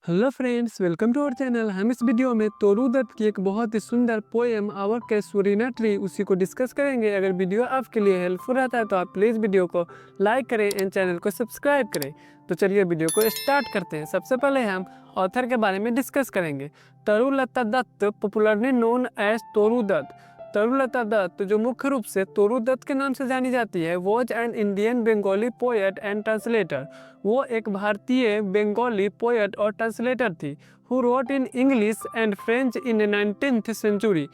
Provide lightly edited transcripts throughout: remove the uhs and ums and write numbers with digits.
Hello friends, welcome to our channel. हम इस video में तोरू दत्त की एक बहुत ही सुंदर पोएम आवर कैसूरीना ट्री उसी को डिस्कस करेंगे। अगर वीडियो आपके लिए हेल्पफुल रहता है तो आप प्लीज़ वीडियो को लाइक करें एंड चैनल को सब्सक्राइब करें। तो चलिए वीडियो को स्टार्ट करते हैं। सबसे पहले हम ऑथर के बारे में डिस्कस करेंगे। Tarulata Dutt, popularly known as Toru Dutt. Tarulata Dutt जो मुख्य रूप से तोरू दत्त के नाम से जानी जाती है, was an Indian Bengali poet and translator. वो एक भारतीय बंगाली पोएट और ट्रांसलेटर थी who wrote in English and French in 19th century.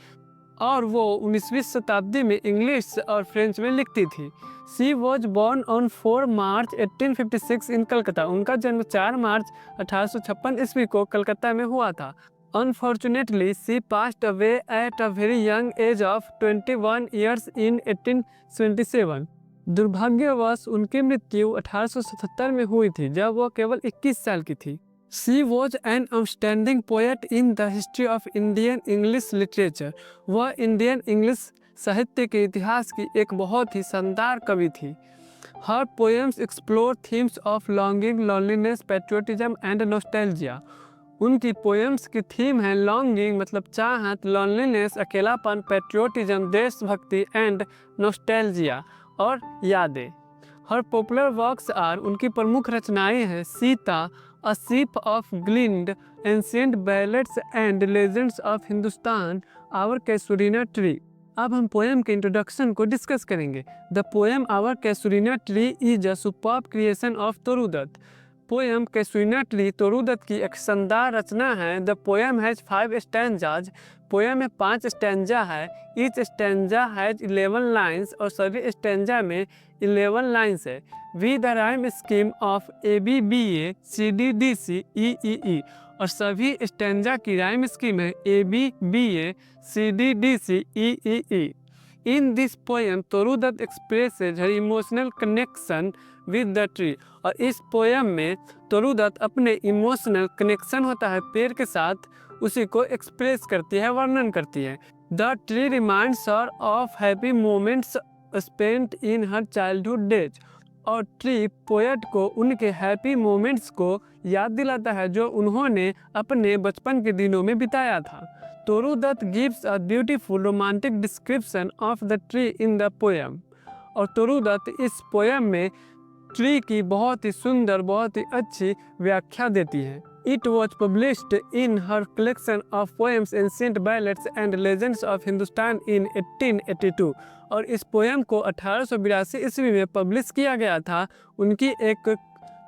और वो 19वीं शताब्दी में इंग्लिश और फ्रेंच में लिखती थी। सी वॉज बॉर्न ऑन 4 मार्च 1856 इन कलकत्ता। उनका जन्म 4 मार्च 1856 ईस्वी को कलकत्ता में हुआ था। Unfortunately she passed away at a very young age of 21 years in 1877। दुर्भाग्यवश उनकी मृत्यु 1877 में हुई थी, जब वह केवल 21 साल की थी। She was an outstanding poet in the history of Indian English literature. वह इंडियन इंग्लिश साहित्य के इतिहास की एक बहुत ही शानदार कवि थी। Her poems explore themes of longing, loneliness, patriotism and nostalgia. उनकी पोएम्स की थीम है लॉन्गिंग मतलब चाहत, लॉनलीनेस अकेलापन, पैट्रियोटिज्म देशभक्ति एंड नॉस्टैल्जिया और यादें। हर पॉपुलर वर्क्स आर, उनकी प्रमुख रचनाएं हैं Sita, a sheaf of gleaned, ancient ballads and legends of Hindustan, our casuarina tree. अब हम पोएम के इंट्रोडक्शन को डिस्कस करेंगे। The poem our casuarina tree is a superb creation of Toru Dutt. Poem casuarina tree Toru Dutt की एक शानदार रचना है। The poem has 5 stanzas. Poem में 5 स्टैंजा है। ईच स्टैंजा हैज 11 लाइन्स और सभी स्टैंजा में 11 लाइन्स है। We the rhyme scheme of ABBA CDDC EEE। और सभी स्टैंजा की राइम स्कीम है ABBA CDDC EEE। In this poem, Toru Dutt expresses her emotional connection with the tree। और इस पोएम में तोरू दत्त अपने इमोशनल कनेक्शन होता है पेड़ के साथ, उसी को एक्सप्रेस करती है, वर्णन करती है। The tree reminds her of happy moments spent in her childhood days. और ट्री पोएट को उनके हैप्पी मोमेंट्स को याद दिलाता है जो उन्होंने अपने बचपन के दिनों में बिताया था। Toru Dutt gives a beautiful romantic description of the tree in the poem. और तोरू दत्त इस पोएम में ट्री की बहुत ही सुंदर, बहुत ही अच्छी व्याख्या देती है। It was published in her collection of poems ancient ballads and legends of Hindustan in 1882। और इस पोएम को 1882 ईस्वी में पब्लिश किया गया था। उनकी एक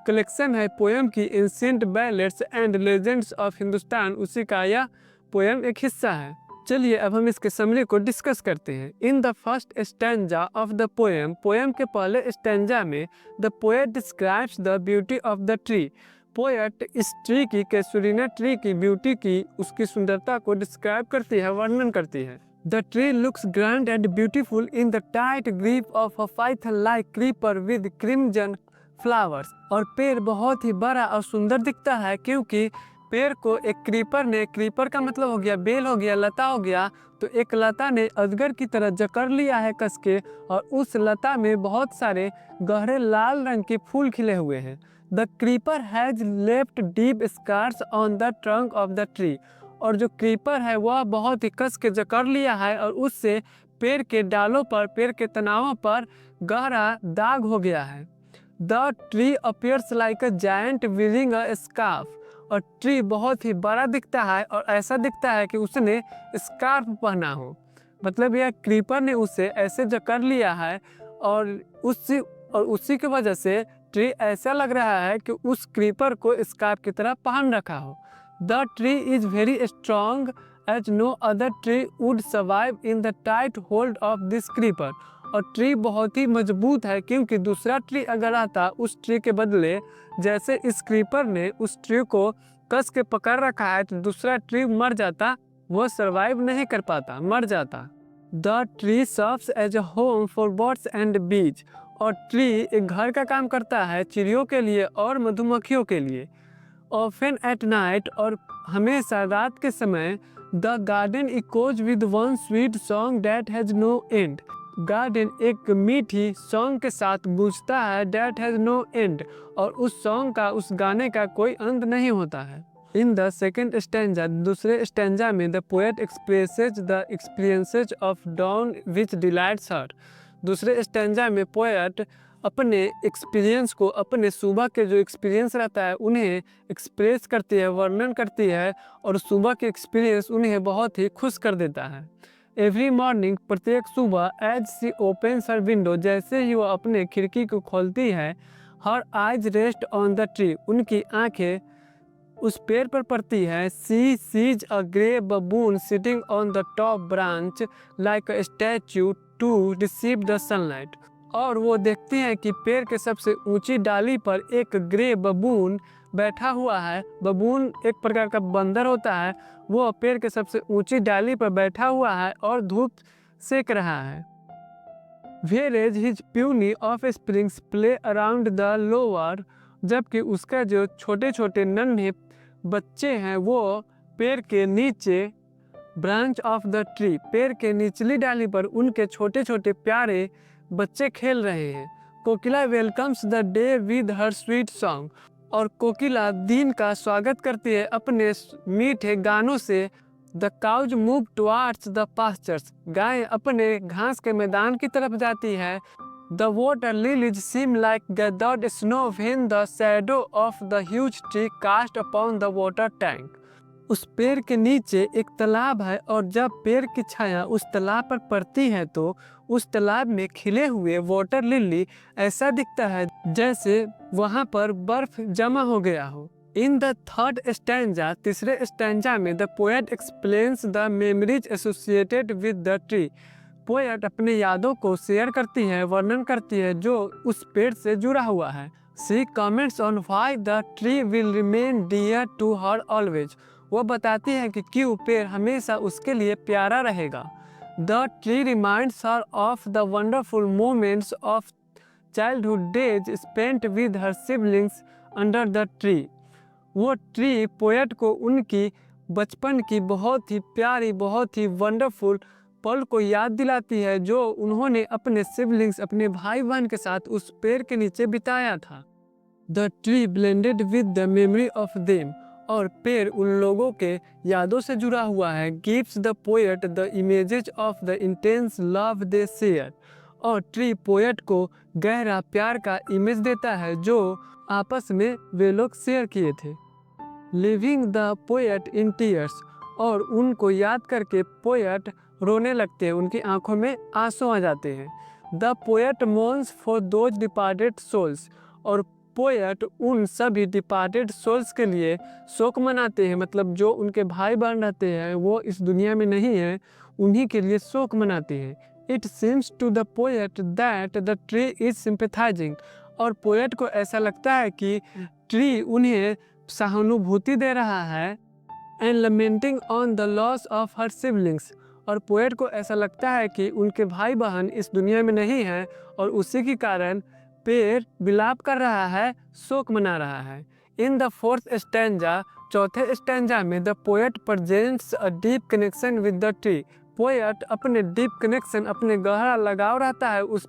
कलेक्शन है पोएम की ancient ballads and legends of Hindustan, उसी का यह पोएम एक हिस्सा है। चलिए अब हम इसके समरी को डिस्कस करते हैं। In the first stanza of the poem, poem के पहले स्टैंजा में the poet describes the beauty of the tree. Poet इस ट्री की, कैसूरीना ट्री की ब्यूटी की, उसकी सुंदरता को डिस्क्राइब करती है, वर्णन करती है। The tree looks grand and beautiful in the tight grip of a Python like creeper with crimson flowers. और पेड़ बहुत ही बड़ा और सुंदर दिखता है क्योंकि पेड़ को एक क्रीपर ने, क्रीपर का मतलब हो गया बेल हो गया, लता हो गया, तो एक लता ने अजगर की तरह जकड़ लिया है कस के, और उस लता में बहुत सारे गहरे लाल रंग के फूल खिले हुए हैं। The creeper has left deep scars on the trunk of the tree. और जो क्रीपर है वह बहुत ही कस के जकड़ लिया है और उससे पेड़ के डालों पर, पेड़ के तनावों पर गहरा दाग हो गया है। The tree appears like a giant weaving a scarf. और ट्री बहुत ही बड़ा दिखता है और ऐसा दिखता है कि उसने स्कार्फ पहना हो। मतलब यह क्रीपर ने उसे ऐसे जकड़ लिया है और उसी की वजह से ट्री ऐसा लग रहा है कि उस क्रीपर को स्कार्फ की तरह पहन रखा हो। The tree is very strong as no other tree would survive in the tight hold of this creeper. और ट्री बहुत ही मजबूत है क्योंकि दूसरा ट्री अगर आता उस ट्री के बदले, जैसे इस क्रीपर ने उस ट्री को कस के पकड़ रखा है, तो दूसरा ट्री मर जाता, वो सर्वाइव नहीं कर पाता, मर जाता। The tree serves as a home for birds and bees. और ट्री एक घर का काम करता है चिड़ियों के लिए और मधुमक्खियों के लिए। ऑफन एट नाइट, और हमेशा रात के समय, the garden echoes with one sweet song that has no end. Garden एक मीठी सॉन्ग के साथ गूंजता है, दैट हैज नो एंड, और उस सॉन्ग का, उस गाने का कोई अंत नहीं होता है। इन द सेकेंड स्टैंजा, दूसरे स्टैंजा में the poet expresses the experiences of dawn which delights her. दूसरे स्टैंजा में पोएट अपने एक्सपीरियंस को, अपने सुबह के जो एक्सपीरियंस रहता है उन्हें एक्सप्रेस करती है, वर्णन करती है, और सुबह के एक्सपीरियंस उन्हें बहुत ही खुश कर देता है। एवरी मॉर्निंग, प्रत्येक सुबह, as she opens her window, जैसे ही वह अपने खिड़की को खोलती है, her eyes rest on the tree, उनकी आंखें उस पेड़ पर पड़ती है। She sees a grey baboon sitting on the top branch like a statue to receive the sunlight, और वो देखती हैं कि पेड़ के सबसे ऊंची डाली पर एक ग्रे बबून बैठा हुआ है। बबून एक प्रकार का बंदर होता है, वो पेड़ के सबसे ऊंची डाली पर बैठा हुआ है और धूप सेक रहा है। Whereas his puny offsprings play around the lower, जबकि उसका जो छोटे छोटे नन्हे बच्चे हैं वो पेड़ के नीचे, ब्रांच ऑफ द ट्री, पेड़ के निचली डाली पर उनके छोटे छोटे प्यारे बच्चे खेल रहे हैं। Kokila welcomes the day with her sweet song, और कोकिला दिन का स्वागत करती है अपने मीठे गानों से। The cows move towards the pastures, गाय अपने घास के मैदान की तरफ जाती है। The water lilies seem like gathered snow when the shadow of the huge tree cast upon the water tank, उस पेड़ के नीचे एक तालाब है, और जब पेड़ की छाया उस तालाब पर पड़ती है तो उस तालाब में खिले हुए वाटर लिली ऐसा दिखता है जैसे वहां पर बर्फ जमा हो गया हो। इन द थर्ड स्टैंजा, तीसरे स्टैंजा में the poet explains the memories associated with the tree, poet अपने यादों को शेयर करती है, वर्णन करती है जो उस पेड़ से जुड़ा हुआ है। She comments on why the tree will remain dear to her always, वो बताती है कि क्यों पेड़ हमेशा उसके लिए प्यारा रहेगा। The tree reminds her of the wonderful moments of childhood days spent with her siblings under the tree, वो ट्री पोएट को उनकी बचपन की बहुत ही प्यारी, बहुत ही वंडरफुल पल को याद दिलाती है जो उन्होंने अपने सिबलिंग्स, अपने भाई बहन के साथ उस पेड़ के नीचे बिताया था। The tree blended with the memory of them, और पेड़ उन लोगों के यादों से जुड़ा हुआ है। Gives the poet the images of the intense love they share, और ट्री पोएट को गहरा प्यार का इमेज देता है जो आपस में वे लोग शेयर किए थे। Living the poet in tears, और उनको याद करके पोएट रोने लगते हैं, उनकी आंखों में आंसू आ जाते हैं। The poet mourns for those departed souls, और पोएट उन सभी डिपार्टेड सोल्स के लिए शोक मनाते हैं, मतलब जो उनके भाई बहन रहते हैं वो इस दुनिया में नहीं है, उन्हीं के लिए शोक मनाते हैं। It seems to the poet that the tree is sympathising, और पोएट को ऐसा लगता है कि ट्री उन्हें सहानुभूति दे रहा है। And lamenting on the loss of her siblings, और पोएट को ऐसा लगता है कि उनके भाई बहन इस दुनिया में नहीं हैं, और उसी के कारण पेड़ विलाप कर रहा है, शोक मना रहा है। इन द फोर्थ स्टैंजा, चौथे स्टैंजा में the poet presents a deep connection with the tree, poet अपने डीप कनेक्शन, अपने गहरा लगाव रहता है उस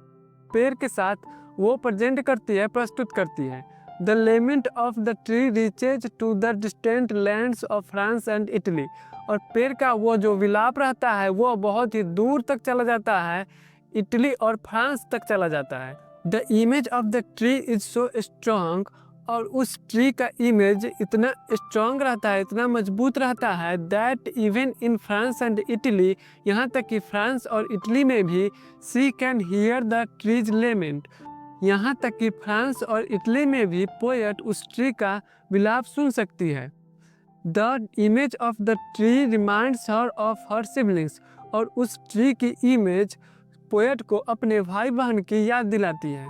पेड़ के साथ, वो प्रेजेंट करती है, प्रस्तुत करती है। The lament of the tree reaches to the distant lands of France and Italy, और पेड़ का वो जो विलाप रहता है वो बहुत ही दूर तक चला जाता है, इटली और फ्रांस तक चला जाता है। The image of the tree is so strong, और उस ट्री का इमेज इतना स्ट्रॉन्ग रहता है, इतना मजबूत रहता है, that even in France and Italy, यहाँ तक कि फ्रांस और इटली में भी she can hear the trees lament, यहाँ तक कि फ्रांस और इटली में भी पोएट उस ट्री का विलाप सुन सकती है। The image of the tree reminds her of her siblings, और उस ट्री की इमेज पोएट को अपने भाई बहन की याद दिलाती है।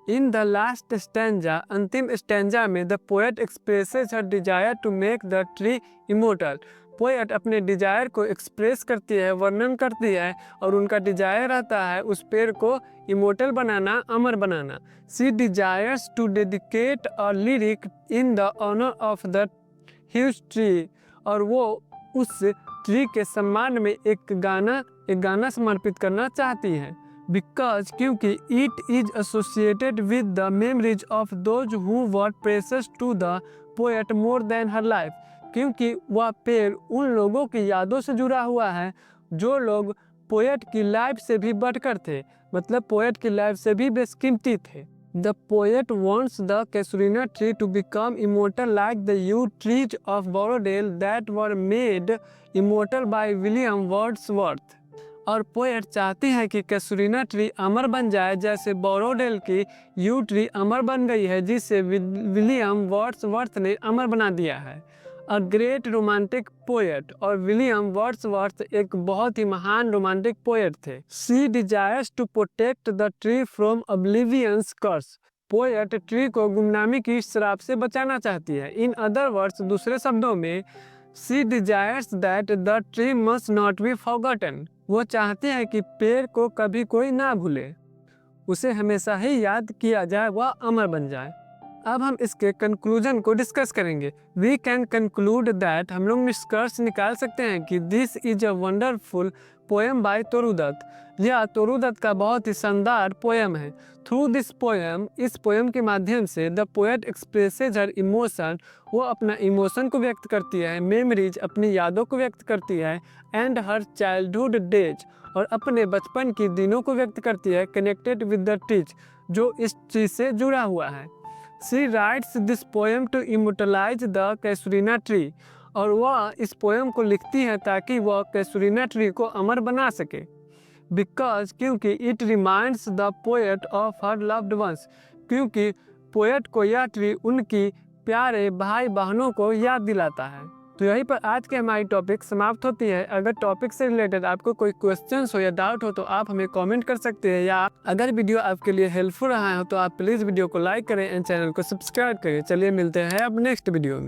इन द लास्ट स्टैंजा, अंतिम स्टैंजा में the poet expresses her desire to make the tree immortal, poet अपने डिजायर को एक्सप्रेस करती है, वर्णन करती है, और उनका डिजायर रहता है उस पेड़ को इमोर्टल बनाना, अमर बनाना। She desires to dedicate a lyric in the honour of the huge tree, और वो उस ट्री के सम्मान में एक गाना समर्पित करना चाहती है। बिकॉज, क्योंकि it is associated with the memories of those who were precious to the poet more than her life, क्योंकि वह पेड़ उन लोगों की यादों से जुड़ा हुआ है जो लोग पोएट की लाइफ से भी बढ़कर थे, मतलब पोएट की लाइफ से भी बेशकीमती थे। The poet wants the casuarina tree to become immortal like the yew trees of Borrowdale that were made immortal by William Wordsworth। और पोएट चाहती है कि कैसुरीना ट्री अमर बन जाए जैसे बोरोडेल की यू ट्री अमर बन गई है, जिसे विलियम वर्ड्सवर्थ ने अमर बना दिया है। अ ग्रेट रोमांटिक पोएट, और विलियम वर्ड्सवर्थ एक बहुत ही महान रोमांटिक पोएट थे। She desires to protect the tree from oblivion's curse. Poet tree को गुमनामी की श्राप से बचाना चाहती है। इन अदर वर्ड्स, दूसरे शब्दों में, she desires that the tree must not be forgotten. वो चाहती है कि पेड़ को कभी कोई ना भूले, उसे हमेशा ही याद किया जाए, वह अमर बन जाए। अब हम इसके कंक्लूजन को डिस्कस करेंगे। वी कैन कंक्लूड दैट, हम लोग निष्कर्ष निकाल सकते हैं कि this is a wonderful poem by Toru Dutt. यह तोरूदत्त का बहुत ही शानदार पोएम है। थ्रू दिस पोएम, इस पोएम के माध्यम से the poet expresses her emotion, वो अपना इमोशन को व्यक्त करती है, मेमोरीज, अपनी यादों को व्यक्त करती है, एंड हर चाइल्डहुड डेज, और अपने बचपन की दिनों को व्यक्त करती है, कनेक्टेड विद द ट्रीज, जो इस चीज से जुड़ा हुआ है। She writes this poem to immortalize the casuarina tree, और वह इस पोएम को लिखती है ताकि वह कैसुरीना ट्री को अमर बना सके। बिकॉज, क्योंकि it reminds the poet of her loved ones, क्योंकि पोएट को यह ट्री उनकी प्यारे भाई बहनों को याद दिलाता है। तो यहीं पर आज की हमारी टॉपिक समाप्त होती है। अगर टॉपिक से रिलेटेड आपको कोई क्वेश्चंस हो या डाउट हो तो आप हमें कमेंट कर सकते हैं, या अगर वीडियो आपके लिए हेल्पफुल रहा हो तो आप प्लीज़ वीडियो को लाइक करें एंड चैनल को सब्सक्राइब करें। चलिए मिलते हैं अब नेक्स्ट वीडियो में।